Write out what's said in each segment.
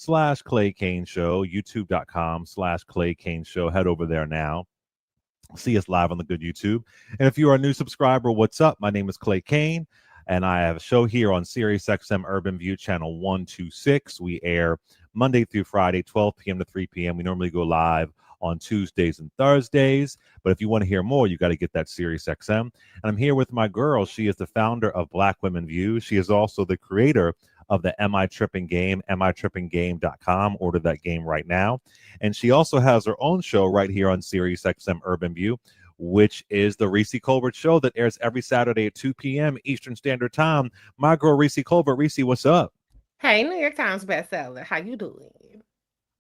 youtube.com/Clay Kane Show, youtube.com/Clay Kane Show. Head over there now. See us live on the good YouTube. And if you are a new subscriber, what's up? My name is Clay Kane, and I have a show here on Sirius XM Urban View Channel 126. We air Monday through Friday, 12 p.m. to 3 p.m. We normally go live on Tuesdays and Thursdays. But if you want to hear more, you got to get that Sirius XM. And I'm here with my girl. She is the founder of Black Women View. She is also the creator of the Am I Tripping game, mitrippinggame.com. Order that game right now. And she also has her own show right here on Sirius XM Urban View, which is the Reecie Colbert Show that airs every Saturday at 2 p.m. Eastern Standard Time. My girl, Reecie Colbert. Reecie, what's up? Hey, New York Times bestseller. How you doing?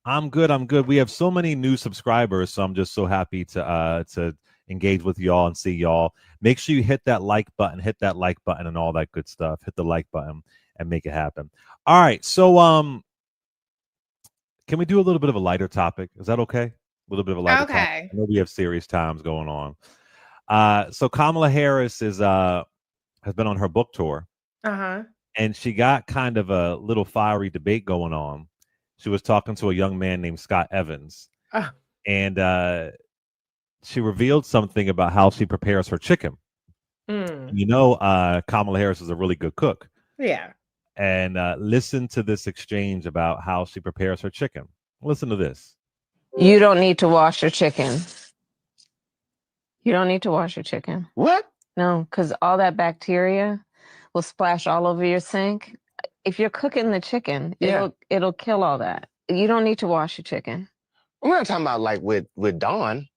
I'm good. I'm good. We have so many new subscribers, so I'm just so happy to engage with y'all and see y'all. Make sure you hit that like button, and all that good stuff. Hit the like button and make it happen. All right. So can we do a little bit of a lighter topic? Is that okay? A little bit of a lighter topic. I know we have serious times going on. So Kamala Harris has been on her book tour. And she got kind of a little fiery debate going on. She was talking to a young man named Scott Evans. And she revealed something about how she prepares her chicken. You know, Kamala Harris is a really good cook. Yeah. And listen to this exchange about how she prepares her chicken. Listen to this. You don't need to wash your chicken. You don't need to wash your chicken. What? No, because all that bacteria will splash all over your sink. If you're cooking the chicken, it'll kill all that. You don't need to wash your chicken. We're not talking about like with Dawn,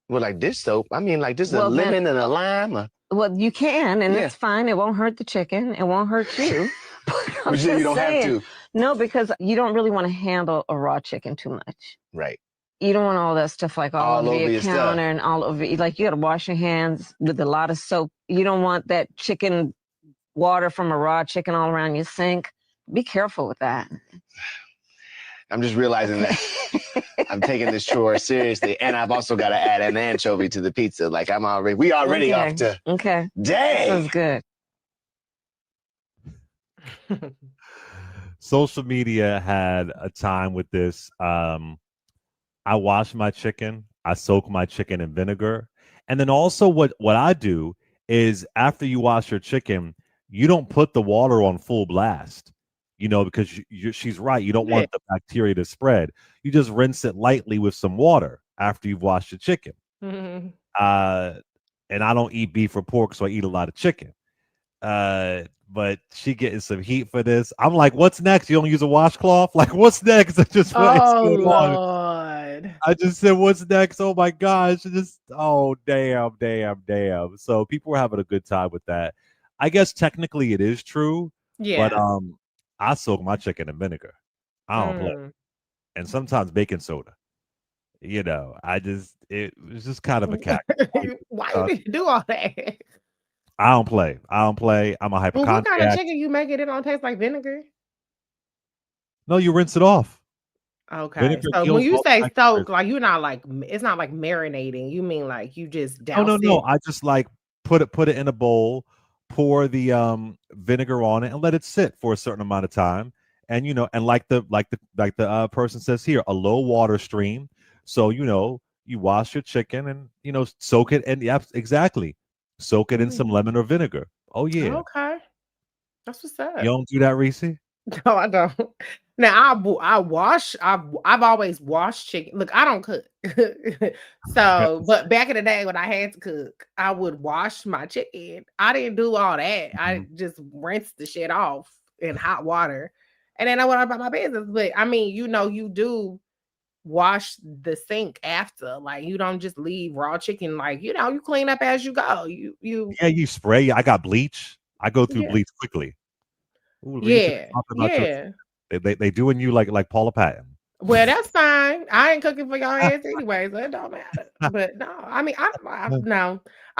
with like dish soap. I mean like just a lemon and a lime. Well, you can, and it's fine. It won't hurt the chicken. It won't hurt you. But you don't have to. No, because you don't really want to handle a raw chicken too much. Right. You don't want all that stuff like all over your counter and all over. Like you got to wash your hands with a lot of soap. You don't want that chicken water from a raw chicken all around your sink. Be careful with that. I'm just realizing that I'm taking this chore seriously, and I've also got to add an anchovy to the pizza. Like we already off to. Okay. Dang. Sounds good. Social media had a time with this. I wash my chicken. I soak my chicken in vinegar. And then also what I do is after you wash your chicken, you don't put the water on full blast, you know, because she's right. You don't want the bacteria to spread. You just rinse it lightly with some water after you've washed your chicken. And I don't eat beef or pork, so I eat a lot of chicken. But she getting some heat for this. I'm like, what's next? You don't use a washcloth? Like, what's next? I just Lord. I just said, what's next? Oh my gosh. Damn. So people were having a good time with that. I guess technically it is true. Yeah. But I soak my chicken in vinegar. I don't play. And sometimes baking soda. You know, it was just kind of a cat. Why you need to do all that? I don't play. I'm a hypochondriac. Well, what kind of chicken you make it don't taste like vinegar? No, you rinse it off. Okay. Vinegar so when you say soak, like you're not like it's not like marinating. You mean like you just douse it? No. I just like put it in a bowl, pour the vinegar on it, and let it sit for a certain amount of time. And you know, and like the person says here, a low water stream. So you know, you wash your chicken and you know soak it, and exactly. Soak it in some lemon or vinegar. Oh yeah. Okay. That's what's up. You don't do that, Reece? No, I don't. Now I've always washed chicken. Look, I don't cook. So, but back in the day when I had to cook, I would wash my chicken. I didn't do all that. I just rinsed the shit off in hot water. And then I went about my business. But I mean, you know, you do wash the sink after, like you don't just leave raw chicken, like you know, you clean up as you go. You spray. I got bleach. I go through bleach quickly. Ooh, they doing you like Paula Patton. Well, that's fine. I ain't cooking for y'all ass anyway, so it don't matter. But no, I mean, I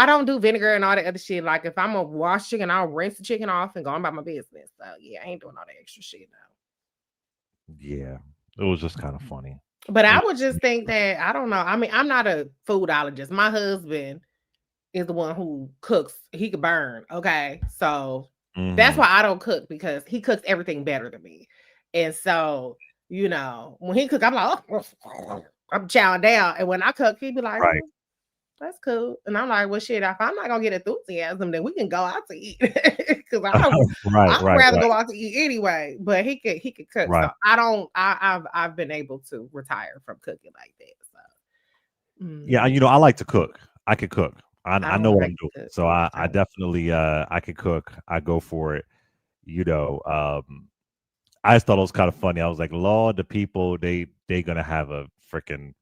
don't do vinegar and all that other shit. Like if I'm gonna wash chicken, I'll rinse the chicken off and go on about my business. So yeah, I ain't doing all that extra shit now. Yeah, it was just kind of funny. But I would just think that, I don't know. I mean, I'm not a foodologist. My husband is the one who cooks. He could burn. Okay. So that's why I don't cook, because he cooks everything better than me. And so You know, when he cook, I'm like, oh, I'm chowing down. And when I cook, he be like, Right. that's cool. And I'm like, well, shit, if I'm not gonna get enthusiasm, then we can go out to eat. Because I'd rather go out to eat anyway. But he could cook. Right. So I've been able to retire from cooking like that. So Yeah, you know, I like to cook. I could cook. I know what like I'm doing. to cook. So I definitely I could cook. I go for it. You know, I just thought it was kind of funny. I was like, Lord, the people they gonna have a freaking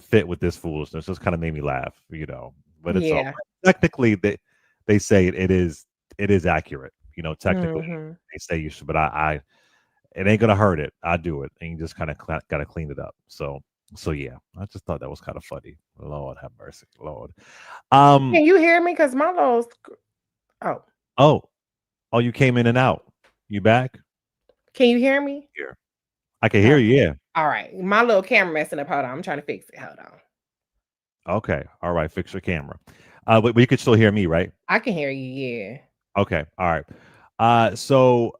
fit with this foolishness. Just kind of made me laugh, you know. But it's all technically they say it is accurate. You know, technically they say you should, but I it ain't gonna hurt it. I do it, and you just kind of gotta clean it up. So yeah, I just thought that was kind of funny. Lord have mercy, Lord. Can you hear me? Because my little oh, you came in and out. You back? Can you hear me? Here, I can hear you. Yeah. All right, my little camera messing up. Hold on, I'm trying to fix it. Hold on. Okay. All right. Fix your camera. But you could still hear me, right? I can hear you. Yeah. Okay. All right. So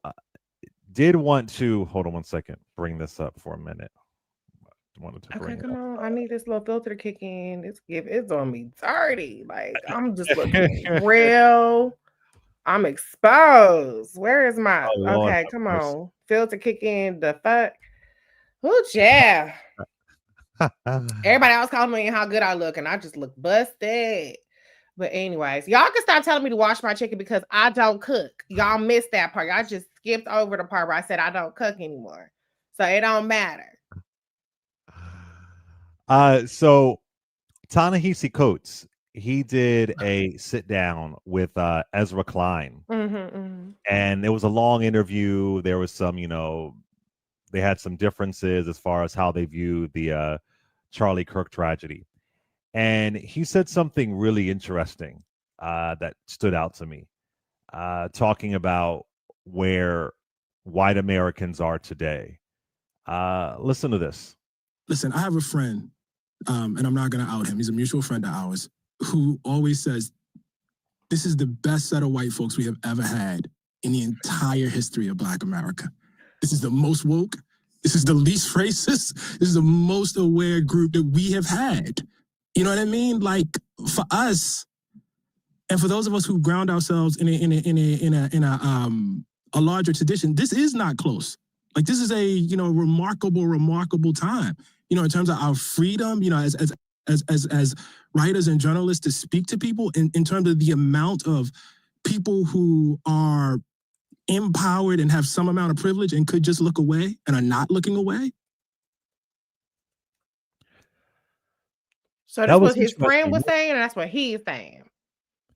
did want to hold on one second. Bring this up for a minute. Okay, come on. I need this little filter to kick in. It's on me dirty. Like I'm just looking real. I'm exposed. Where is my okay? Come on, filter kick in. The fuck. Oh yeah. Everybody else calling me how good I look, and I just look busted. But anyways, y'all can stop telling me to wash my chicken because I don't cook. Y'all missed that part. Y'all just skipped over the part where I said I don't cook anymore. So it don't matter. So Ta-Nehisi Coates, he did a sit down with Ezra Klein, and it was a long interview. There was some, you know, they had some differences as far as how they viewed the Charlie Kirk tragedy, and he said something really interesting that stood out to me, talking about where white Americans are today. Listen to this. Listen, I have a friend, and I'm not going to out him. He's a mutual friend of ours who always says, this is the best set of white folks we have ever had in the entire history of Black America. This is the most woke. This is the least racist. This is the most aware group that we have had. You know what I mean? Like for us, and for those of us who ground ourselves in a larger tradition, this is not close. Like this is a, you know, remarkable time. You know, in terms of our freedom, you know, as writers and journalists to speak to people in terms of the amount of people who are empowered and have some amount of privilege and could just look away and are not looking away. So that's what his friend was saying, and that's what he's saying.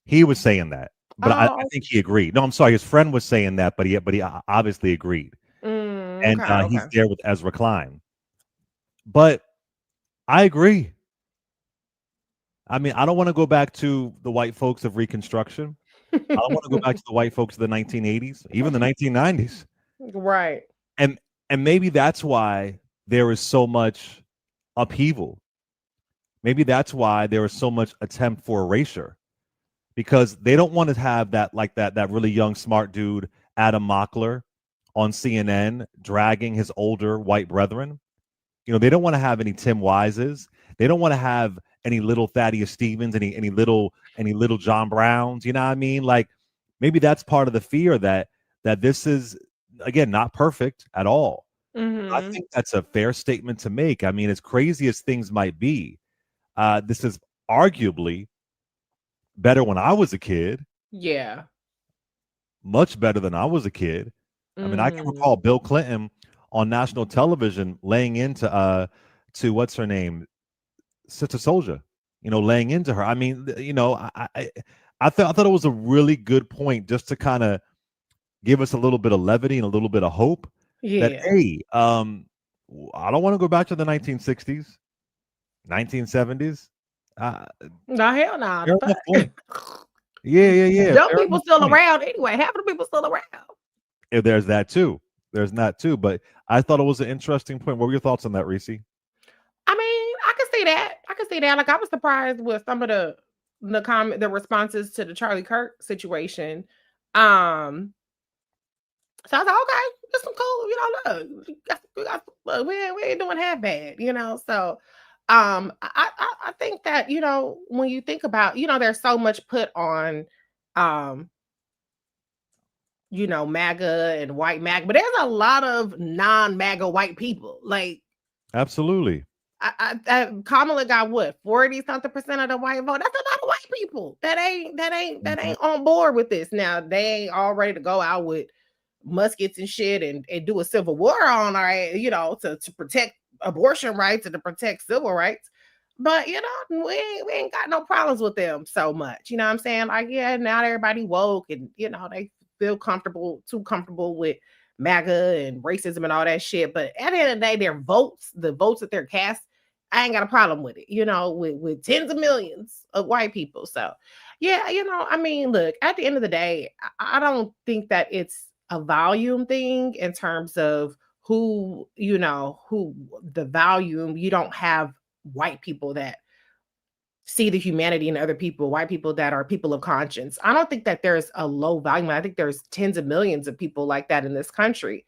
He was saying that, but I think he agreed. No, I'm sorry, his friend was saying that, but he obviously agreed. And he's there with Ezra Klein. But I agree. I mean, I don't want to go back to the white folks of Reconstruction. I don't want to go back to the white folks of the 1980s, even the 1990s. Right. And maybe that's why there is so much upheaval. Maybe that's why there is so much attempt for erasure, because they don't want to have that really young, smart dude, Adam Mockler, on CNN dragging his older white brethren. You know, they don't want to have any Tim Wises. They don't want to have any little Thaddeus Stevens, any little John Browns. You know what I mean? Like maybe that's part of the fear that this is, again, not perfect at all. I think that's a fair statement to make. I mean, as crazy as things might be, this is arguably better when I was a kid. Yeah. Much better than I was a kid. I mean, I can recall Bill Clinton on national television laying into to what's her name, Sister Soldier, you know, laying into her. I mean, you know, I thought it was a really good point just to kind of give us a little bit of levity and a little bit of hope. Yeah. That hey, I don't want to go back to the 1960s, 1970s. No, hell no. Yeah. Young people still around anyway. Half of the people still around. If there's that too. But I thought it was an interesting point. What were your thoughts on that, Reecie? I mean, I can see that. Like I was surprised with some of the responses to the Charlie Kirk situation. So I was like, okay, it's some cool, look, we ain't doing half bad, So I think that, when you think about, there's so much put on MAGA and white MAGA, but there's a lot of non-MAGA white people. Like, absolutely. Kamala got what, 40-something% of the white vote. That's a lot of white people that ain't on board with this. Now they ain't all ready to go out with muskets and shit and do a civil war on to protect abortion rights and to protect civil rights. But we ain't got no problems with them so much. You know what I'm saying? Like, yeah, now everybody woke and they feel too comfortable with MAGA and racism and all that shit. But at the end of the day, the votes that they're cast, I ain't got a problem with it, with tens of millions of white people. So yeah, I mean, look, at the end of the day, I don't think that it's a volume thing in terms of who the volume. You don't have white people that see the humanity in other people, white people that are people of conscience. I don't think that there's a low volume. I think there's tens of millions of people like that in this country.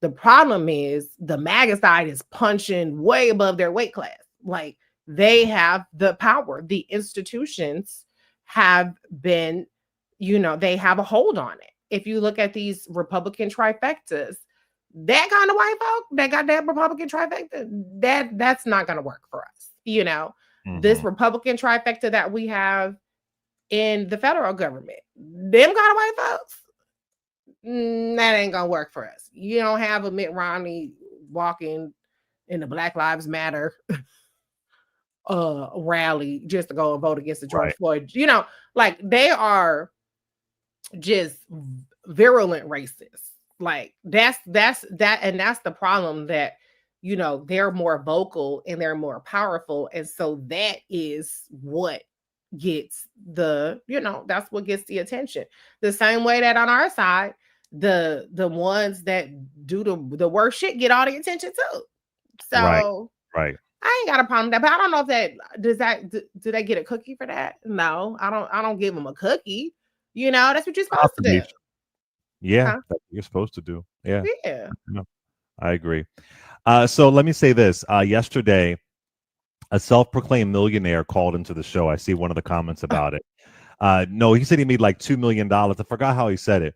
The problem is the MAGA side is punching way above their weight class. Like, they have the power. The institutions have been, they have a hold on it. If you look at these Republican trifectas, that kind of white folk that got that Republican trifecta, that's not going to work for us. This Republican trifecta that we have in the federal government, them kind of white folks, that ain't gonna work for us. You don't have a Mitt Romney walking in the Black Lives Matter rally just to go and vote against the George Floyd. Like, they are just virulent racists. Like, that's the problem, that they're more vocal and they're more powerful, and so that is what gets that's what gets the attention. The same way that on our side, the ones that do the worst shit get all the attention too. So right. I ain't got a problem with that, but I don't know if do they get a cookie for that? No, I don't give them a cookie. That's what you're supposed to do. Yeah, that's what you're supposed to do. Yeah. No, I agree. So let me say this. Yesterday, a self-proclaimed millionaire called into the show. I see one of the comments about it. No, he said he made like $2 million. I forgot how he said it.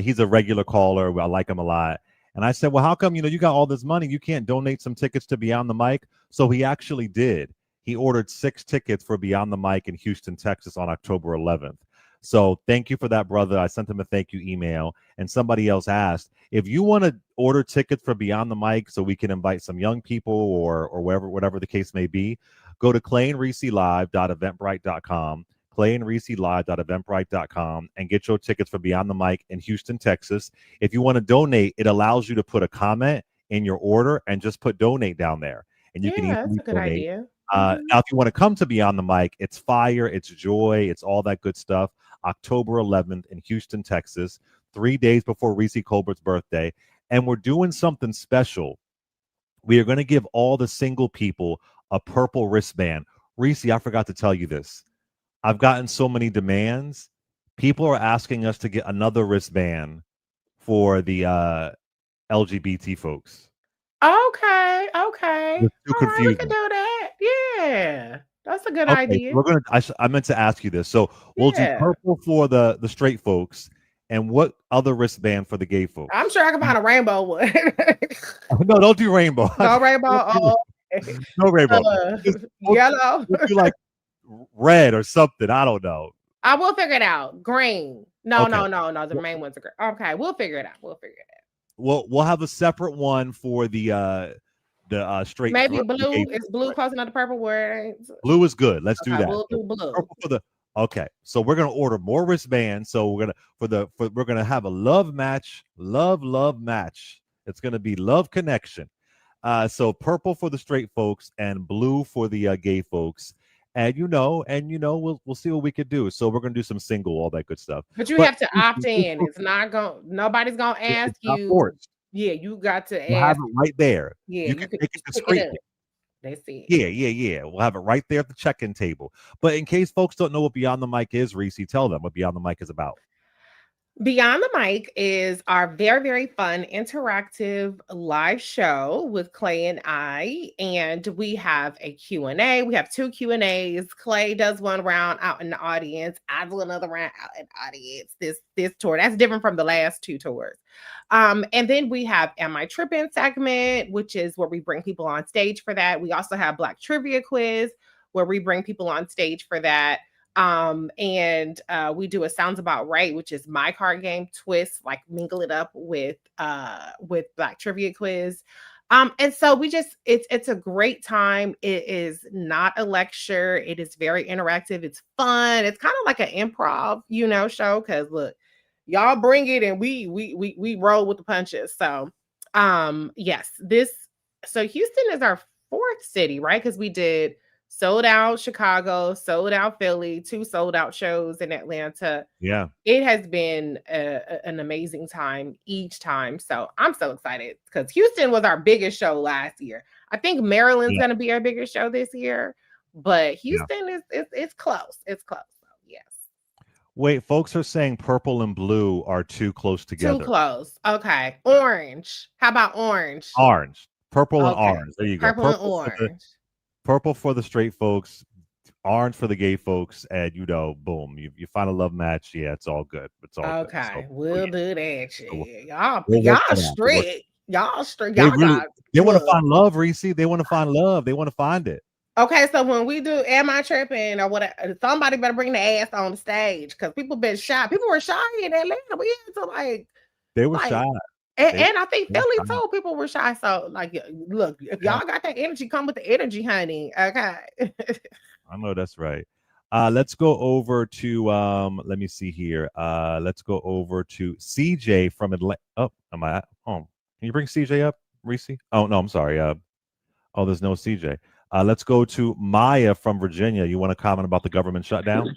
He's a regular caller. I like him a lot. And I said, well, how come, you got all this money? You can't donate some tickets to Beyond the Mic? So he actually did. He ordered 6 tickets for Beyond the Mic in Houston, Texas on October 11th. So thank you for that, brother. I sent him a thank you email. And somebody else asked, if you want to order tickets for Beyond the Mic so we can invite some young people or whatever the case may be, go to clayandreecelive.eventbrite.com, clayandreecelive.eventbrite.com, and get your tickets for Beyond the Mic in Houston, Texas. If you want to donate, it allows you to put a comment in your order and just put donate down there. And you can easily that's a good donate. idea. Now, if you want to come to Beyond the Mic, it's fire, it's joy, it's all that good stuff. October 11th in Houston, Texas, 3 days before Reecie Colbert's birthday. And we're doing something special. We are going to give all the single people a purple wristband. Reecie, I forgot to tell you this. I've gotten so many demands. People are asking us to get another wristband for the LGBT folks. Okay. It's too confusing. We can do that. Yeah. That's a good Okay, idea. we're gonna. I meant to ask you this. So we'll do purple for the straight folks, and what other wristband for the gay folks? I'm sure I can find a rainbow one. No, don't do rainbow. No rainbow. No rainbow. Yellow. We'll do like red or something. I don't know. I will figure it out. Green. No. Okay. No. The main ones are green. Okay, we'll figure it out. We'll have a separate one for the straight. Maybe blue. Is blue close enough to purple? Where blue is good. Let's do that. We'll do blue. Purple for the. Okay, so we're gonna order more wristbands. So we're gonna have a love match. It's gonna be love connection. So purple for the straight folks and blue for the gay folks. And we'll see what we could do. So we're gonna do some single, all that good stuff. But you have to opt in. It's not going. Nobody's gonna ask you. Forced. Yeah, you got to we'll ask. have it right there. Yeah, you can make it discreet. That's it. Yeah. We'll have it right there at the check-in table. But in case folks don't know what Beyond the Mic is, Reecie, tell them what Beyond the Mic is about. Beyond the Mic is our very, very fun interactive live show with Clay and I, and we have a Q&A. We have 2 Q&As. Clay does one round out in the audience. I do another round out in the audience. This tour, that's different from the last 2 tours. And then we have Am I Tripping segment, which is where we bring people on stage for that. We also have Black Trivia Quiz, where we bring people on stage for that. And we do a Sounds About Right, which is my card game twist, like mingle it up with Black Trivia Quiz. And so we just it's a great time. It is not a lecture, it is very interactive, it's fun, it's kind of like an improv, show, because look, y'all bring it and we roll with the punches. So yes, so Houston is our 4th city, right? Because we did sold out Chicago, sold out Philly, 2 sold out shows in Atlanta. Yeah. It has been an amazing time each time. So I'm so excited because Houston was our biggest show last year. I think Maryland's going to be our biggest show this year, but Houston is close. It's close. So yes. Wait, folks are saying purple and blue are too close together. Too close. Okay. Orange. How about orange? Orange. Purple and orange. There you go. Purple and orange. Purple for the straight folks, orange for the gay folks, and boom, you find a love match. Yeah, it's all good. It's all okay. Good. So, we'll do that shit. Y'all straight. Y'all straight. They want to find love, Reece. They want to find love. They want to find it. Okay, so when we do Am I Tripping or whatever, somebody better bring the ass on the stage because people been shy. People were shy in Atlanta. We had to they were shy. And I think Philly too, people were shy. So, look, if y'all got that energy, come with the energy, honey. Okay. I know that's right. Let's go over to let me see here. Let's go over to CJ from Atlanta. Oh, am I at home? Can you bring CJ up, Reece? Oh no, I'm sorry. There's no CJ. Let's go to Maya from Virginia. You want to comment about the government shutdown?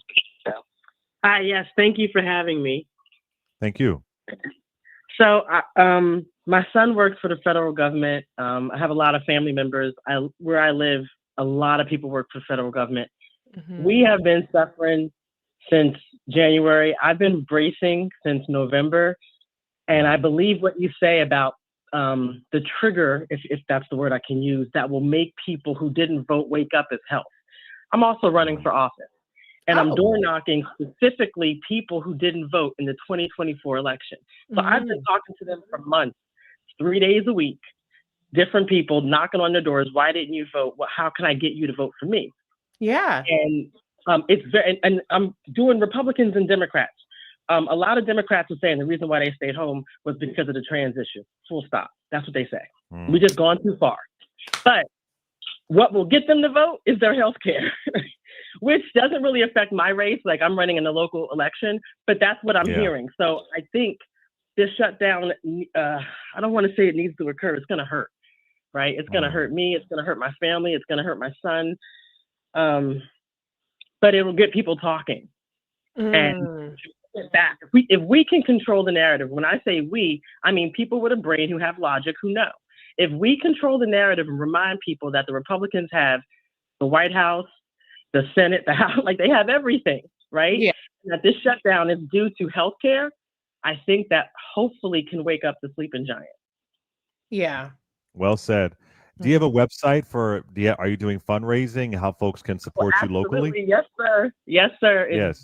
Yes, thank you for having me. Thank you. So, my son works for the federal government. I have a lot of family members. Where I live, a lot of people work for the federal government. Mm-hmm. We have been suffering since January. I've been bracing since November. And I believe what you say about the trigger, if that's the word I can use, that will make people who didn't vote wake up is health. I'm also running for office. And I'm door knocking specifically people who didn't vote in the 2024 election. So I've been talking to them for months, 3 days a week, different people knocking on their doors. Why didn't you vote? Well, how can I get you to vote for me? Yeah. And it's very, and I'm doing Republicans and Democrats. A lot of Democrats are saying the reason why they stayed home was because of the trans issue. Full stop. That's what they say. We just gone too far. But what will get them to vote is their health care. Which doesn't really affect my race. Like I'm running in the local election, but that's what I'm hearing. So I think this shutdown, I don't want to say it needs to occur. It's going to hurt, right? It's going to hurt me. It's going to hurt my family. It's going to hurt my son. But it will get people talking. And back. If we can control the narrative, when I say we, I mean people with a brain who have logic, who know. If we control the narrative and remind people that the Republicans have the White House, the Senate, the House, like they have everything, right? Yeah. That this shutdown is due to healthcare, I think that hopefully can wake up the sleeping giant. Yeah. Well said. Do you have a website are you doing fundraising? How folks can support you locally? Yes, sir. Yes, sir. It's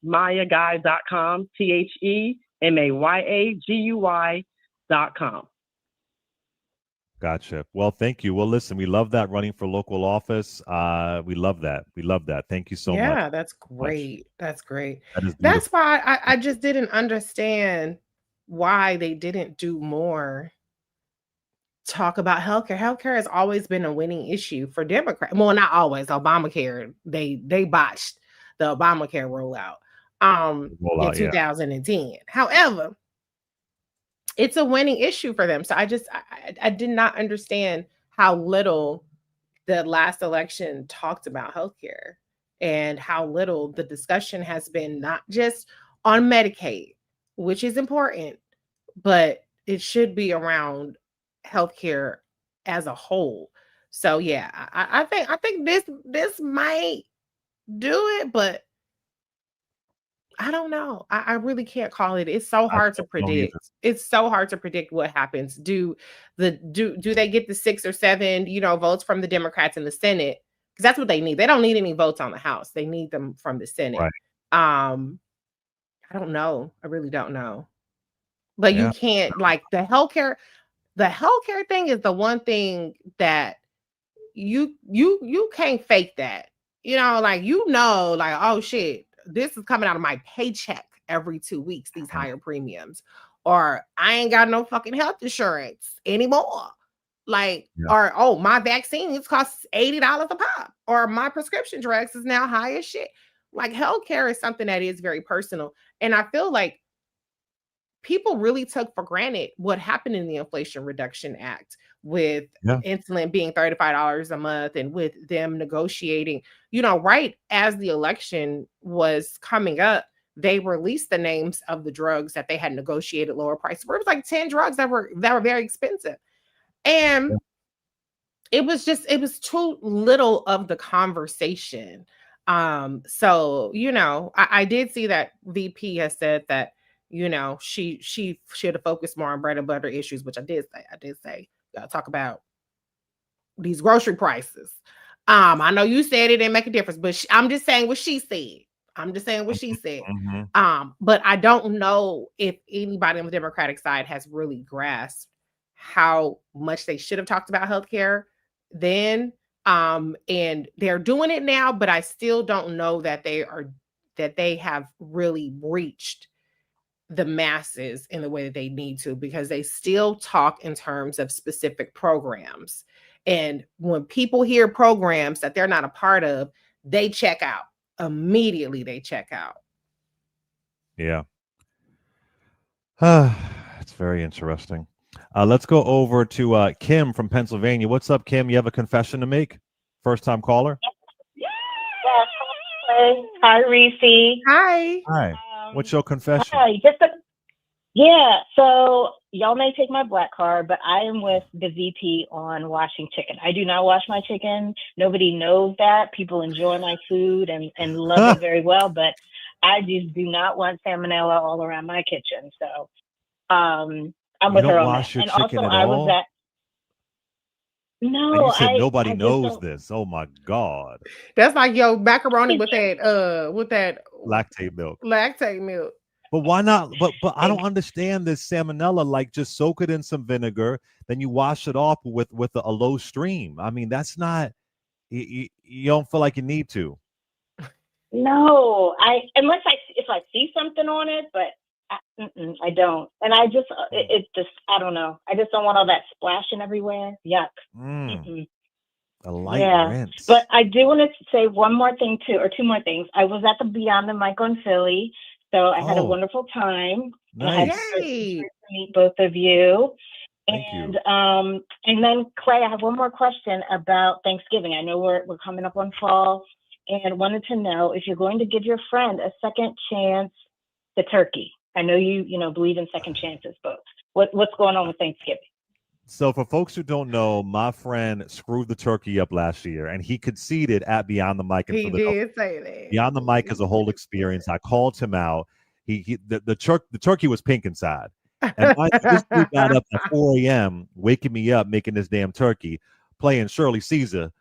themayaguy.com, TheMayaGuy.com. Gotcha. Well, thank you. Well, listen, we love that running for local office. We love that. We love that. Thank you so much. Yeah, that's great. That's great. That's why I just didn't understand why they didn't do more talk about healthcare. Healthcare has always been a winning issue for Democrats. Well, not always. Obamacare, they botched the Obamacare rollout in 2010. However, it's a winning issue for them. So I did not understand how little the last election talked about healthcare and how little the discussion has been, not just on Medicaid, which is important, but it should be around healthcare as a whole. So yeah, I think this might do it, but I don't know. I really can't call it. It's so hard to predict. It's so hard to predict what happens. Do they get the 6 or 7, votes from the Democrats in the Senate? Because that's what they need. They don't need any votes on the House. They need them from the Senate. Right. I don't know. I really don't know. But you can't, like, the healthcare thing is the one thing that you can't fake that. Like, oh shit, this is coming out of my paycheck every 2 weeks, these higher premiums, or I ain't got no fucking health insurance anymore. Like, or, oh, my vaccines cost $80 a pop, or my prescription drugs is now high as shit. Like, healthcare is something that is very personal. And I feel like people really took for granted what happened in the Inflation Reduction Act with insulin being $35 a month, and with them negotiating, right as the election was coming up, they released the names of the drugs that they had negotiated lower prices for. It was like 10 drugs that were very expensive. And it was too little of the conversation. So, I did see that VP has said that, she should have focused more on bread and butter issues, which I did say, talk about these grocery prices. I know you said it didn't make a difference, but I'm just saying what she said. But I don't know if anybody on the Democratic side has really grasped how much they should have talked about healthcare then. And they're doing it now, but I still don't know that they have really reached the masses in the way that they need to, because they still talk in terms of specific programs. And when people hear programs that they're not a part of, they check out. Immediately they check out. Yeah. It's very interesting. Let's go over to Kim from Pennsylvania. What's up, Kim? You have a confession to make? First time caller? Yes. Hi, Reecie. Hi. What's your confession? Hi. So y'all may take my black card, but I am with the VP on washing chicken. I do not wash my chicken. Nobody knows that. People enjoy my food and love it very well, but I just do not want salmonella all around my kitchen. So I'm with her on that. And also, I was at. No, and you said nobody knows this. Oh my God. That's like your macaroni with that lactate milk. But why not? But I don't understand this salmonella. Like, just soak it in some vinegar, then you wash it off with a low stream. I mean, that's not. You don't feel like you need to. No, if I see something on it, but I don't. And I just I don't know. I just don't want all that splashing everywhere. Yuck. A light rinse. But I do want to say two more things. I was at the Beyond the Mic on Philly, so I had a wonderful time. Nice. To meet both of you. Thank you. And then Clay, I have one more question about Thanksgiving. I know we're coming up on fall, and wanted to know if you're going to give your friend a second chance to turkey. I know you believe in second chances, but what's going on with Thanksgiving? So for folks who don't know, my friend screwed the turkey up last year, and he conceded at Beyond the Mic. He did say that. Beyond the Mic is a whole experience. I called him out. The turkey was pink inside, and this dude got up at 4 a.m. waking me up, making this damn turkey, playing Shirley Caesar,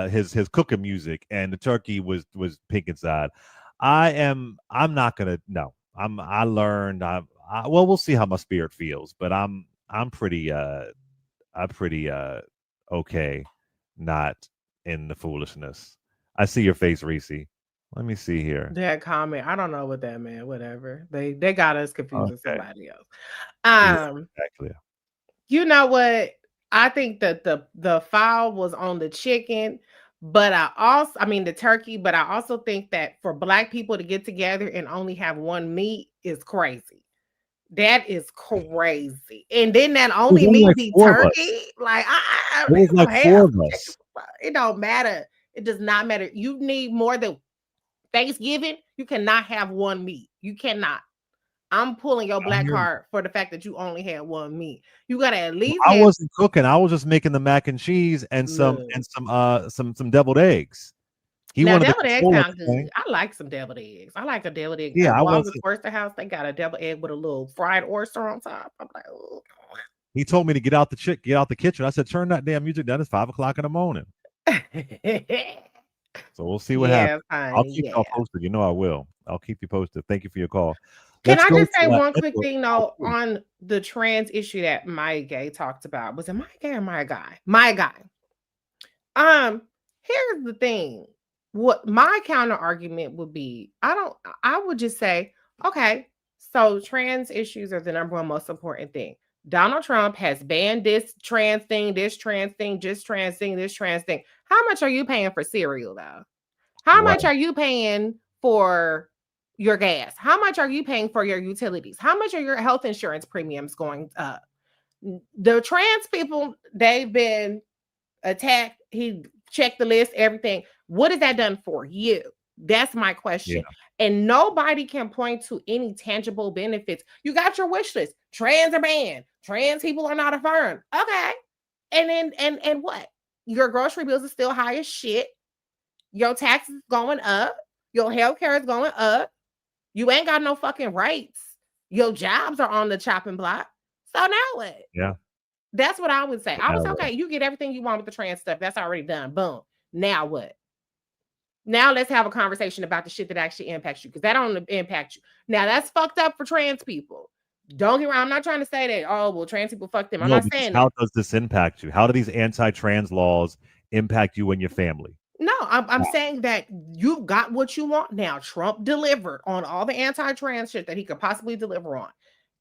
his cooking music, and the turkey was pink inside. I'm not gonna. No. I learned. Well, we'll see how my spirit feels, but I'm pretty okay, not in the foolishness. I see your face, Reecie. Let me see here. That comment, I don't know what that meant. Whatever. They got us confused with somebody else. Exactly. You know what? I think that the foul was on the chicken. But the turkey, but I also think that for Black people to get together and only have one meat is crazy. That is crazy. And then that only meat be turkey. Like, it don't matter. It does not matter. You need more than Thanksgiving. You cannot have one meat. You cannot. I'm pulling your black card for the fact that you only had one meat. You gotta at least. I wasn't cooking. I was just making the mac and cheese and some deviled eggs. He Now, wanted to deviled eggs control sound everything. I like some deviled eggs. I like a deviled egg. Yeah, I While I was. was Oyster House, they got a deviled egg with a little fried oyster on top. I'm like, oh. He told me to get out the kitchen. I said, turn that damn music down. It's 5 o'clock in the morning. So we'll see what happens. I'll keep y'all posted. You know I will. I'll keep you posted. Thank you for your call. Can Let's I go just say to one quick Edward. thing though on the trans issue that my gay talked about? Was it my gay or my guy? My guy. Here's the thing. What my counter argument would be, I would just say, okay, so trans issues are the number one most important thing. Donald Trump has banned this trans thing, this trans thing, this trans thing, this trans thing. How much are you paying for cereal though? How much are you paying for your gas? How much are you paying for your utilities? How much are your health insurance premiums going up? The trans people, they've been attacked. He checked the list, everything. What has that done for you? That's my question. Yeah. And nobody can point to any tangible benefits. You got your wish list. Trans are banned. Trans people are not affirmed. Okay. And then and what? Your grocery bills are still high as shit. Your taxes going up. Your health care is going up. You ain't got no fucking rights. Your jobs are on the chopping block. So now what? Yeah. That's what I would say. I was okay. You get everything you want with the trans stuff. That's already done. Boom. Now what? Now let's have a conversation about the shit that actually impacts you, because that don't impact you. Now that's fucked up for trans people. Don't get me wrong. I'm not trying to say that, oh, well, trans people fuck them. I'm not saying how does this impact you? How do these anti-trans laws impact you and your family? No, I'm saying that you got what you want now. Trump delivered on all the anti-trans shit that he could possibly deliver on.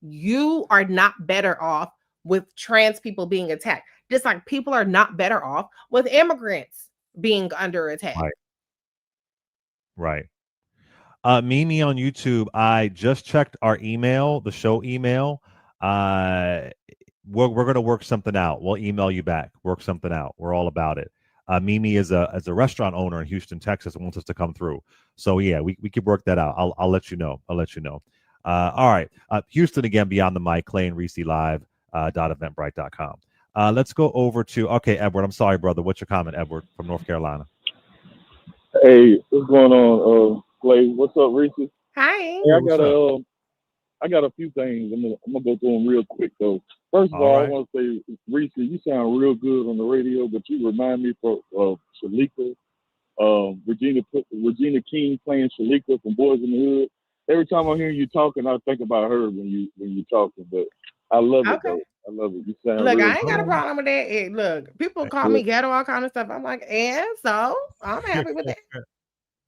You are not better off with trans people being attacked. Just like people are not better off with immigrants being under attack. Right. Mimi on YouTube, I just checked our email, the show email. We're going to work something out. We'll email you back. Work something out. We're all about it. Mimi is a restaurant owner in Houston, Texas, and wants us to come through. So yeah, we could work that out. I'll let you know. All right. Houston again, Beyond the Mic, Clay and Reecie live, .eventbrite.com. Let's go over to Edward. I'm sorry, brother. What's your comment, Edward, from North Carolina? Hey, what's going on, Clay? What's up, Reecie? Hi. Hey, I got a few things. I'm gonna go through them real quick though. First of all, I want to say, Reecie, you sound real good on the radio, but you remind me of Shalika, Regina King playing Shalika from Boys in the Hood. Every time I hear you talking, I think about her when you're talking. But I love it though. I love it. You sound look, real I ain't got a problem with that. Hey, look, people call me ghetto, all kind of stuff. I'm like, and so I'm happy with that.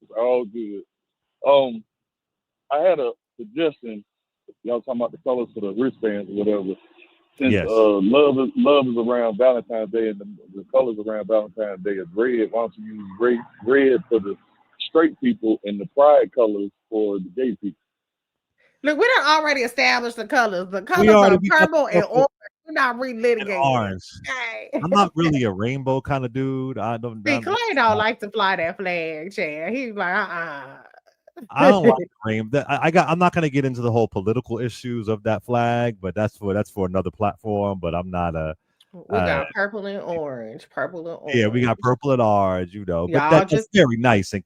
It's all good. I had a suggestion. Y'all talking about the colors for the wristbands or whatever. Since love is around Valentine's Day, and the colors around Valentine's Day is red, why don't you use red for the straight people and the pride colors for the gay people? Look, we done already established the colors. The colors are purple and orange. We're not relitigating. Orange. Okay. I'm not really a rainbow kind of dude. I don't. See, Clay don't like to fly that flag, Chad. He's like, I don't like rainbow. I'm not going to get into the whole political issues of that flag, but that's for another platform. But I'm not a. We got purple and orange. Yeah, we got purple and orange. But that's very nice and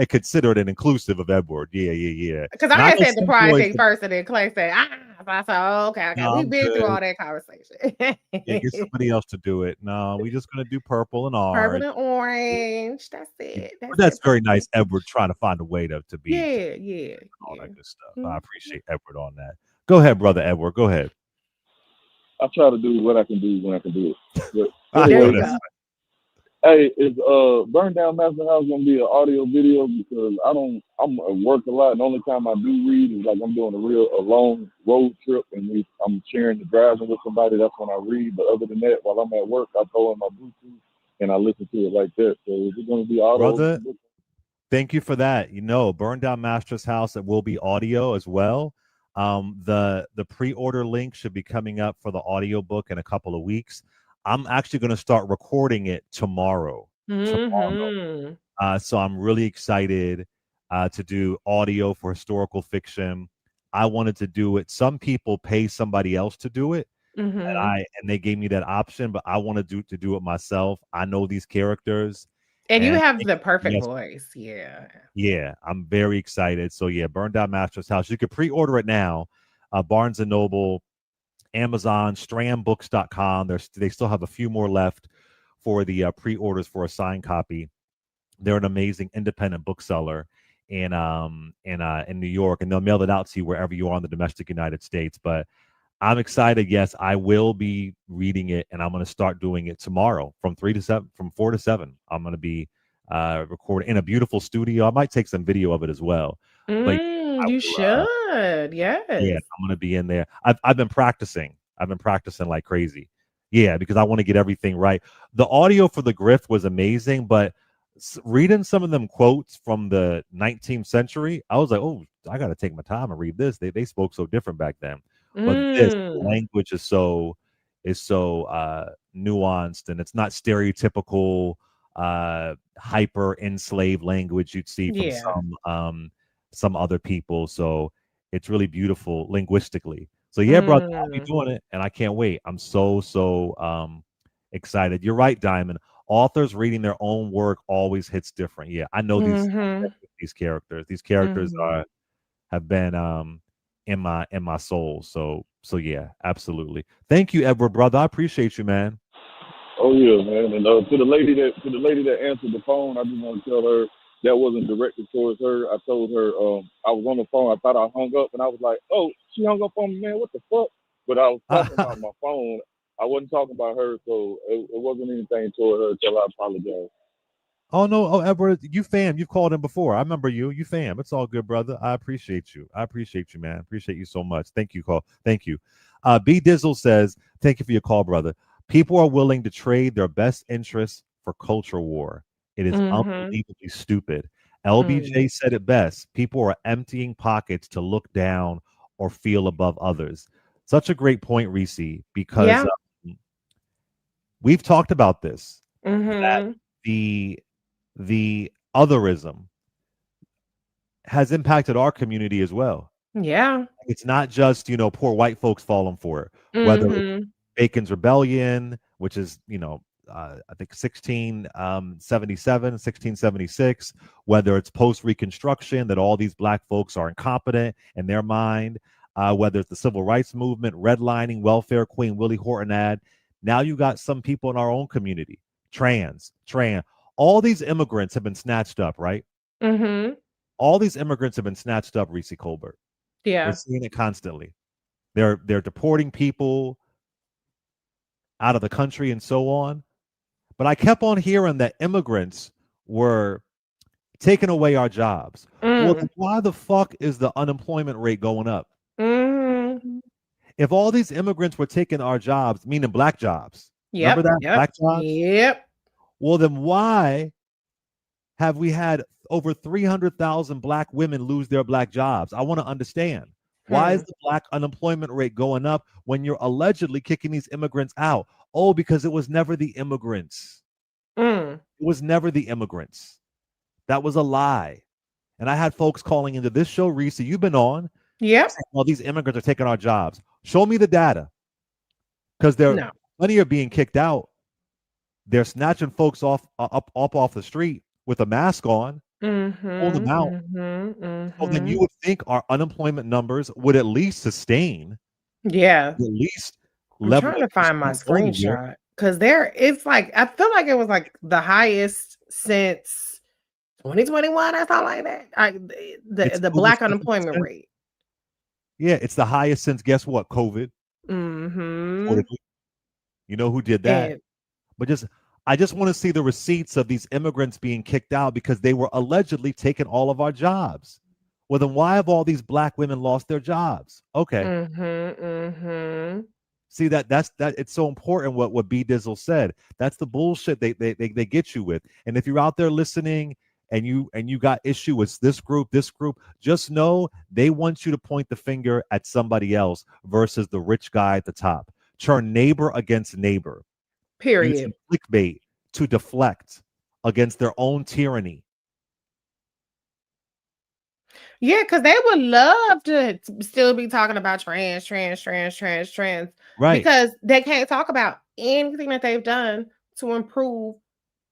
considerate and inclusive of Edward. Yeah. Because I had said the pride thing first, and then Clay said, So I said, okay. No, we've been through all that conversation. Get somebody else to do it. No, we're just gonna do purple and orange. Purple and orange. That's it. That's very nice, Edward, trying to find a way to be. Yeah. All that good stuff. I appreciate Edward on that. Go ahead, brother Edward. Go ahead. I try to do what I can do when I can do it. But anyway, hey, is Burn Down Master House gonna be an audio video? Because I'm at work a lot, and the only time I do read is like I'm doing a long road trip, and I'm sharing the driving with somebody. That's when I read. But other than that, while I'm at work, I throw in my Bluetooth and I listen to it like that. So is it gonna be audio? Brother, thank you for that. Burn Down Master's House, it will be audio as well. The pre-order link should be coming up for the audio book in a couple of weeks. I'm actually going to start recording it tomorrow. So I'm really excited to do audio for historical fiction. I wanted to do it. Some people pay somebody else to do it, and they gave me that option. But I want to do it myself. I know these characters, And you And have the perfect yes, voice. Yeah. yeah, I'm very excited. So yeah, Burn Down Master's House. You can pre-order it now. Barnes and Noble, Amazon, strandbooks.com. They still have a few more left for the pre-orders for a signed copy. They're an amazing independent bookseller in New York, and they'll mail it out to you wherever you are in the domestic United States. But I'm excited. Yes, I will be reading it, and I'm going to start doing it tomorrow from 4 to 7. I'm going to be recording in a beautiful studio. I might take some video of it as well. But You should. yeah, Yes. I'm going to be in there. I've been practicing. I've been practicing like crazy. Yeah, because I want to get everything right. The audio for the Grift was amazing, but reading some of them quotes from the 19th century, I was like, oh, I got to take my time and read this. They spoke so different back then. But this language is so nuanced, and it's not stereotypical hyper enslaved language you'd see from some other people. So it's really beautiful linguistically. So yeah, brother, I'll be doing it, and I can't wait. I'm so excited. You're right, Diamond. Authors reading their own work always hits different. Yeah, I know these characters. These characters have been in my soul. So yeah, absolutely. Thank you, Edward, brother. I appreciate you, man. Oh yeah, man. And to the lady that answered the phone, I just want to tell her that wasn't directed towards her. I told her I was on the phone. I thought I hung up, and I was like, "Oh, she hung up on me, man. What the fuck?" But I was talking about my phone. I wasn't talking about her, so it wasn't anything toward her. So I apologize. Oh no, Edward, you fam. You've called him before. I remember you. You fam. It's all good, brother. I appreciate you. I appreciate you, man. Appreciate you so much. Thank you, call. Thank you. B Dizzle says, "Thank you for your call, brother. People are willing to trade their best interests for culture war. It is unbelievably stupid." LBJ said it best. People are emptying pockets to look down or feel above others. Such a great point, Reecie, because we've talked about this. That the otherism has impacted our community as well. Yeah. It's not just, poor white folks falling for it, whether it's Bacon's Rebellion, which is, I think 1677, 1676, whether it's post-Reconstruction, that all these black folks are incompetent in their mind, whether it's the Civil Rights Movement, redlining, welfare queen, Willie Horton ad. Now you got some people in our own community, trans. All these immigrants have been snatched up, right? All these immigrants have been snatched up, Reecie Colbert. Yeah. We're seeing it constantly. They're deporting people out of the country and so on. But I kept on hearing that immigrants were taking away our jobs. Well, then why the fuck is the unemployment rate going up? If all these immigrants were taking our jobs, meaning black jobs, remember that? Black jobs? Yep. Well, then why have we had over 300,000 black women lose their black jobs? I want to understand. Why is the black unemployment rate going up when you're allegedly kicking these immigrants out? Oh, because it was never the immigrants. It was never the immigrants. That was a lie. And I had folks calling into this show, Reecie, you've been on. Yep. Saying, well, these immigrants are taking our jobs. Show me the data. Because plenty are being kicked out. They're snatching folks off the street with a mask on, pull them out. So then you would think our unemployment numbers would at least sustain. Yeah. At least I'm trying to find my screenshot because it's like I feel like it was like the highest since 2021 or something like that. The black unemployment rate. Yeah, it's the highest since guess what? COVID. You know who did that? But I just want to see the receipts of these immigrants being kicked out because they were allegedly taking all of our jobs. Well, then why have all these black women lost their jobs? Okay. See that's it's so important what B Dizzle said. That's the bullshit they get you with. And if you're out there listening and you got issue with this group, just know they want you to point the finger at somebody else versus the rich guy at the top. Turn neighbor against neighbor. Period. Using clickbait to deflect against their own tyranny. Yeah, because they would love to still be talking about trans. Right. Because they can't talk about anything that they've done to improve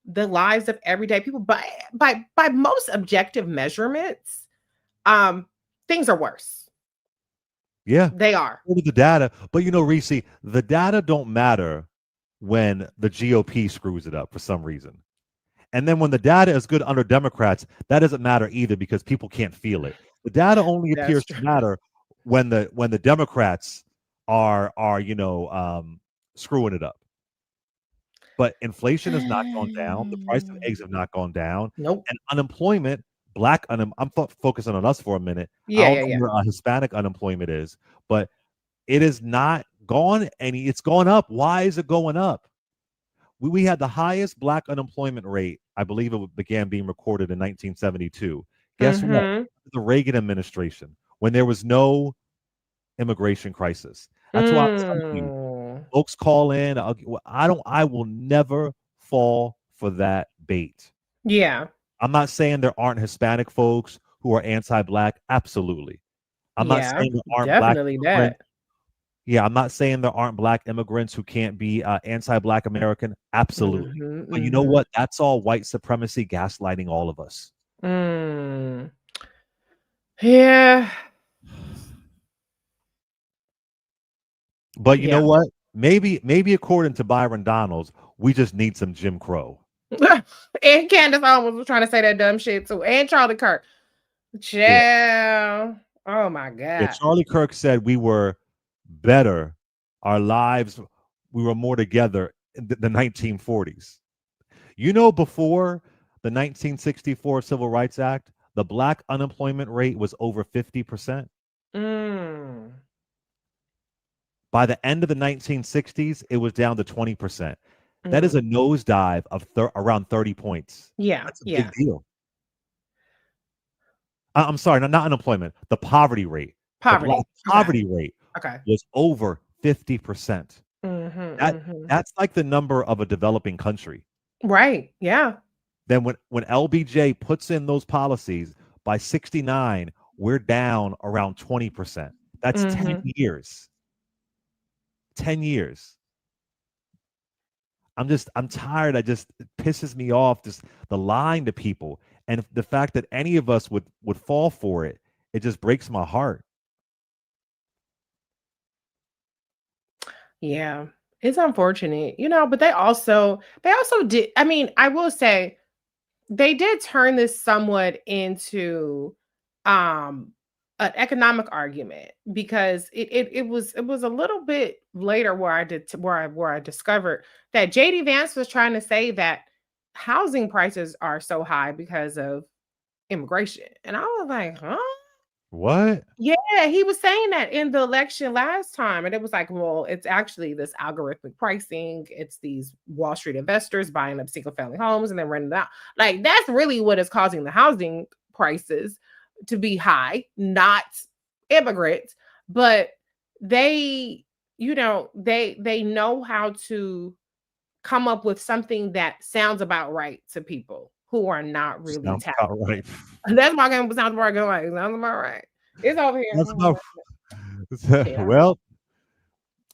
the lives of everyday people. By most objective measurements, things are worse. Yeah, they are. Look at the data, but Reecie, the data don't matter when the GOP screws it up for some reason. And then when the data is good under Democrats, that doesn't matter either because people can't feel it. The data only appears to matter when the Democrats are screwing it up. But inflation has not gone down. The price of eggs have not gone down. Nope. And unemployment, I'm focusing on us for a minute. Yeah, I don't know where Hispanic unemployment is, but it is not gone it's gone up. Why is it going up? We had the highest Black unemployment rate, I believe it began being recorded in 1972. Guess what? The Reagan administration, when there was no immigration crisis. That's why I'm telling you, folks call in. I will never fall for that bait. Yeah. I'm not saying there aren't Hispanic folks who are anti-Black. Absolutely. I'm not saying there aren't definitely Black that. Yeah, I'm not saying there aren't Black immigrants who can't be anti-Black American. Absolutely. But you know what? That's all white supremacy gaslighting all of us. Yeah. But you know what? Maybe according to Byron Donalds, we just need some Jim Crow. And Candace Owens was trying to say that dumb shit too. And Charlie Kirk. Yeah. Oh my God. Yeah, Charlie Kirk said we were better. Our lives, we were more together in the 1940s. Before the 1964 Civil Rights Act, the Black unemployment rate was over 50%. By the end of the 1960s, it was down to 20%. That is a nosedive of around 30 points. Yeah. That's a big deal. I'm sorry, not unemployment. The poverty rate. Poverty. The Black poverty rate was over 50%. That's like the number of a developing country. Right. Yeah. Then when LBJ puts in those policies, by 69, we're down around 20%. That's 10 years. 10 years. I'm tired. It pisses me off, just the lying to people. And the fact that any of us would fall for it, it just breaks my heart. Yeah, it's unfortunate, but they also did. I mean, I will say they did turn this somewhat into an economic argument because it was a little bit later where I discovered that JD Vance was trying to say that housing prices are so high because of immigration. And I was like, huh? What? Yeah, he was saying that in the election last time. And it was like, well, it's actually this algorithmic pricing. It's these Wall Street investors buying up single family homes and then renting it out. Like, that's really what is causing the housing prices to be high, not immigrants. But they, they know how to come up with something that sounds about right to people who are not really sounds about right. That's my game. Sounds about right. Sounds about right. It's over here. That's enough. Well,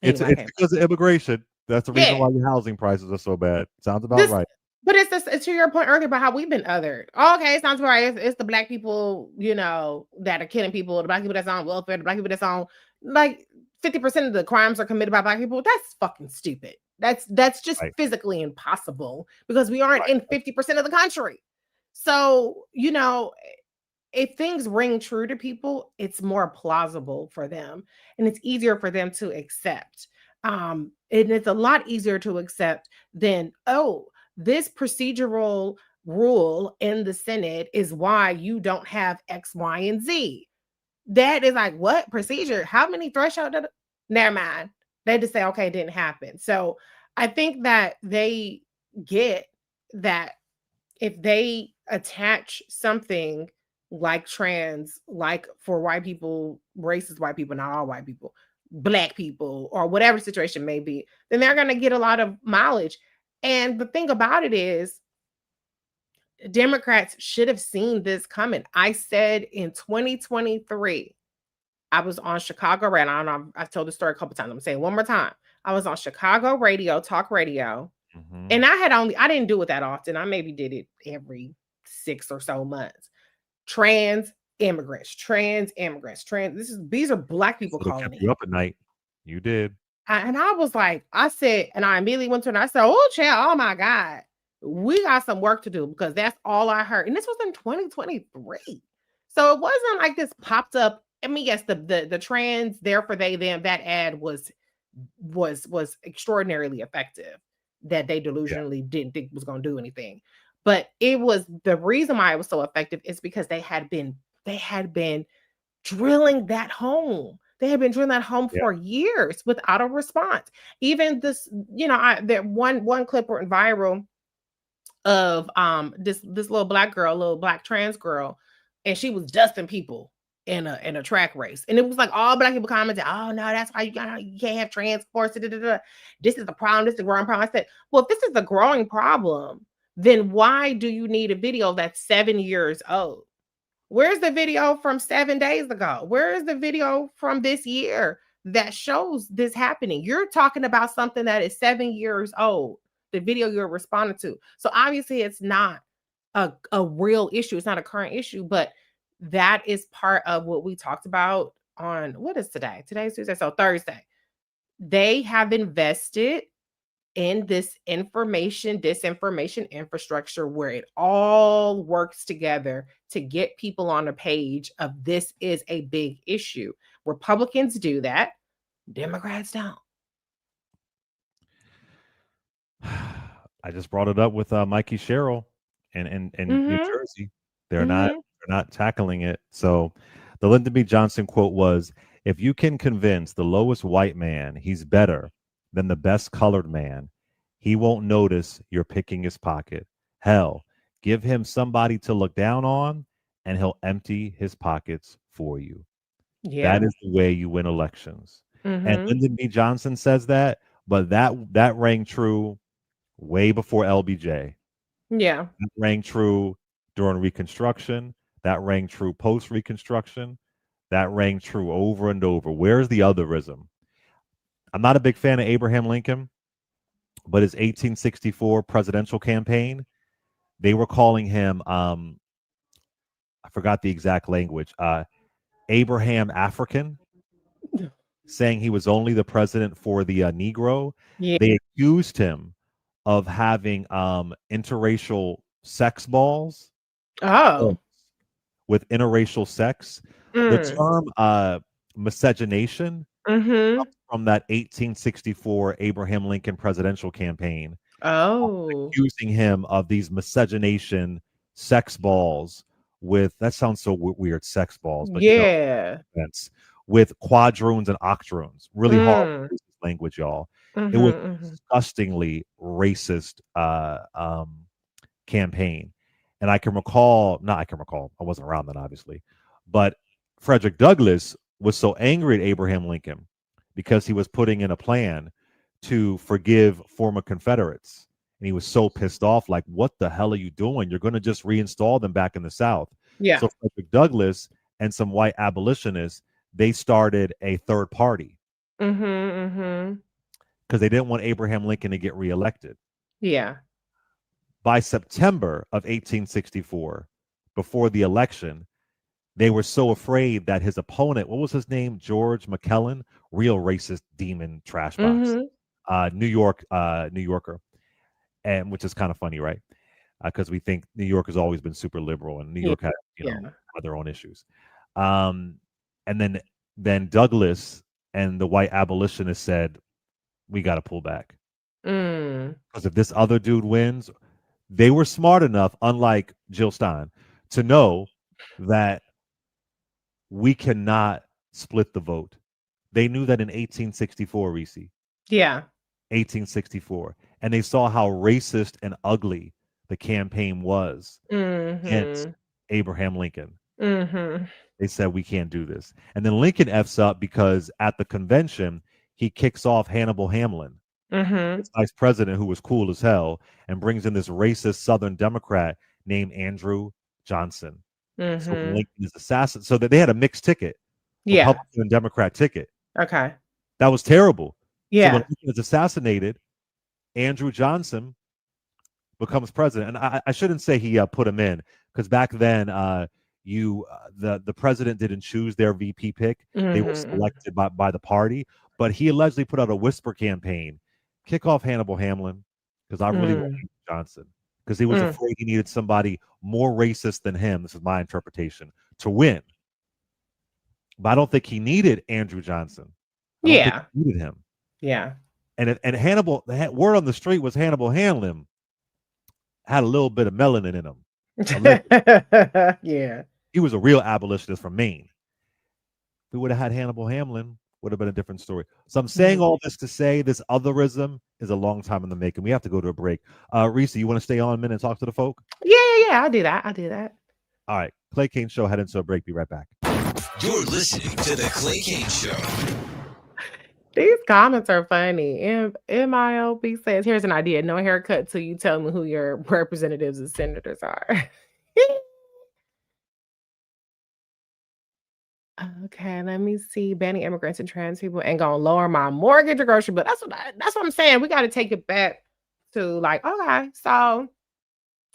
it's because of immigration. That's the reason why your housing prices are so bad. Sounds about right. But it's to your point earlier about how we've been othered. Okay, it sounds right. It's the Black people, that are killing people. The Black people that's on welfare. The Black people that's on 50% of the crimes are committed by Black people. That's fucking stupid. That's just physically impossible because we aren't in 50% of the country. So, if things ring true to people, it's more plausible for them and it's easier for them to accept. And it's a lot easier to accept than, this procedural rule in the Senate is why you don't have X, Y, and Z. That is like, what procedure? How many thresholds? Never mind. They just say, okay, it didn't happen. So I think that they get that if they attach something like trans, like for white people, racist white people, not all white people, Black people, or whatever situation may be, then they're going to get a lot of mileage. And the thing about it is, Democrats should have seen this coming. I said in 2023, I was on Chicago Radio. I don't know, I've told the story a couple times. I'm saying one more time. I was on Chicago radio, talk radio, And I didn't do it that often. I maybe did it every 6 or so months. Trans immigrants. These are Black people So calling kept you up at night. You did. And I was like, I immediately went to her and I said, oh, child, oh my God, we got some work to do, because that's all I heard. And this was in 2023. So it wasn't like this popped up. I mean, yes, the trans, there for they, them, that ad was extraordinarily effective, that they delusionally didn't think was going to do anything. But it was, the reason why it was so effective is because they had been drilling that home. They had been drilling that home for years without a response. Even this, there one clip went viral of this little Black girl, little Black trans girl, and she was dusting people in a track race. And it was like all Black people commented, oh no, that's why you can't have trans sports. This is the problem, this is the growing problem. I said, well, if this is a growing problem, then why do you need a video that's 7 years old? Where's the video from 7 days ago? Where is the video from this year that shows this happening? You're talking about something that is 7 years old, the video you're responding to. So obviously it's not a real issue. It's not a current issue, but that is part of what we talked about on, what is today? Today's Tuesday, so Thursday. They have invested in this disinformation infrastructure where it all works together to get people on a page of this is a big issue. Republicans do that. Democrats don't. I just brought it up with Mikey Sherrill in New Jersey. They're not tackling it. So the Lyndon B. Johnson quote was, if you can convince the lowest white man he's better than the best colored man, he won't notice you're picking his pocket. Hell, give him somebody to look down on, and he'll empty his pockets for you. Yeah. That is the way you win elections. And Lyndon B. Johnson says that, but that rang true way before LBJ. Yeah. That rang true during Reconstruction. That rang true post-Reconstruction. That rang true over and over. Where's the otherism? I'm not a big fan of Abraham Lincoln, but his 1864 presidential campaign, they were calling him, I forgot the exact language, Abraham African, saying he was only the president for the Negro. Yeah. They accused him of having interracial sex balls. Oh. With interracial sex. The term miscegenation comes from that 1864 Abraham Lincoln presidential campaign. Oh. Accusing him of these miscegenation sex balls with, that sounds so weird, sex balls, but with quadroons and octoroons. Really hard language, y'all. It was disgustingly racist campaign. And I wasn't around then, obviously, but Frederick Douglass was so angry at Abraham Lincoln because he was putting in a plan to forgive former Confederates. And he was so pissed off, like, what the hell are you doing? You're going to just reinstall them back in the South. Yeah. So Frederick Douglass and some white abolitionists, they started a third party. Because they didn't want Abraham Lincoln to get reelected. Yeah. By September of 1864, before the election, they were so afraid that his opponent, what was his name? George McClellan, real racist demon trash box, New Yorker, and which is kind of funny, right? Because we think New York has always been super liberal, and New York had had their own issues. And then Douglass and the white abolitionists said, "We got to pull back because if this other dude wins." They were smart enough, unlike Jill Stein, to know that we cannot split the vote. They knew that in 1864, Reece. Yeah. 1864. And they saw how racist and ugly the campaign was against Abraham Lincoln. They said, we can't do this. And then Lincoln F's up because at the convention, he kicks off Hannibal Hamlin. Vice president, who was cool as hell, and brings in this racist Southern Democrat named Andrew Johnson. So Lincoln is assassinated. So that they had a mixed ticket, Republican and Democrat ticket. Okay, that was terrible. Yeah. So when Lincoln is assassinated, Andrew Johnson becomes president. And I shouldn't say he put him in, because back then the president didn't choose their VP pick. They were selected by the party. But he allegedly put out a whisper campaign, kick off Hannibal Hamlin, because I really want Andrew Johnson, because he was afraid he needed somebody more racist than him. This is my interpretation, to win. But I don't think he needed Andrew Johnson. I don't think he needed him. Yeah. And Hannibal, the word on the street was Hannibal Hamlin had a little bit of melanin in him. Yeah. He was a real abolitionist from Maine. If we would have had Hannibal Hamlin, would have been a different story. So I'm saying all this to say this otherism is a long time in the making. We have to go to a break. Reecie, you want to stay on a minute and talk to the folk? Yeah. I'll do that. All right. Clay Kane Show, head into a break. Be right back. You're listening to the Clay Kane Show. These comments are funny. MILB says, here's an idea. No haircut till you tell me who your representatives and senators are. Okay, let me see. Banning immigrants and trans people ain't gonna lower my mortgage or grocery bill. That's what I'm saying. We got to take it back to like, okay, so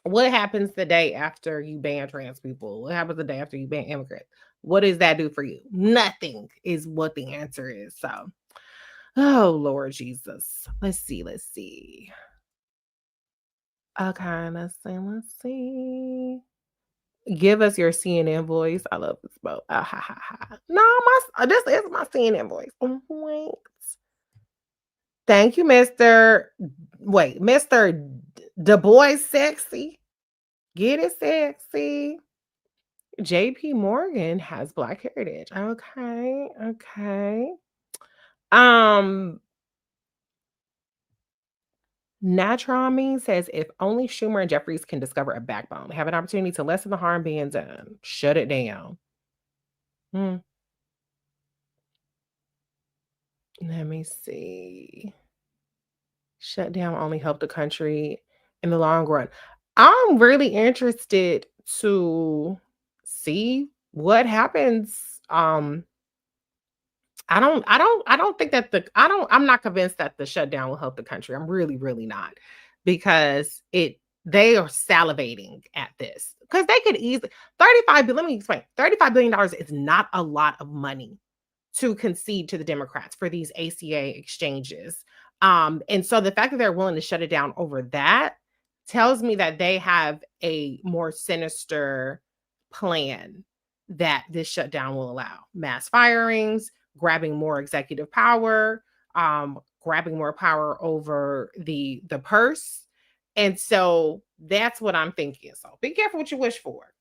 what happens the day after you ban trans people? What happens the day after you ban immigrants? What does that do for you? Nothing is what the answer is. So, oh Lord Jesus. Let's see. Okay, let's see. Give us your CNN voice. I love this boat. No, this is my CNN voice. Wait. Thank you, Mr. Du Bois Sexy. Get it sexy. JP Morgan has Black heritage. Okay. Natrami says, if only Schumer and Jeffries can discover a backbone, have an opportunity to lessen the harm being done, shut it down. Let me see. Shut down only help the country in the long run. I'm really interested to see what happens. I'm not convinced that the shutdown will help the country. I'm really, really not, because they are salivating at this, because they could easily let me explain. $35 billion is not a lot of money to concede to the Democrats for these ACA exchanges. And so the fact that they're willing to shut it down over that tells me that they have a more sinister plan that this shutdown will allow. Mass firings, grabbing more executive power, grabbing more power over the purse. And so that's what I'm thinking. So be careful what you wish for.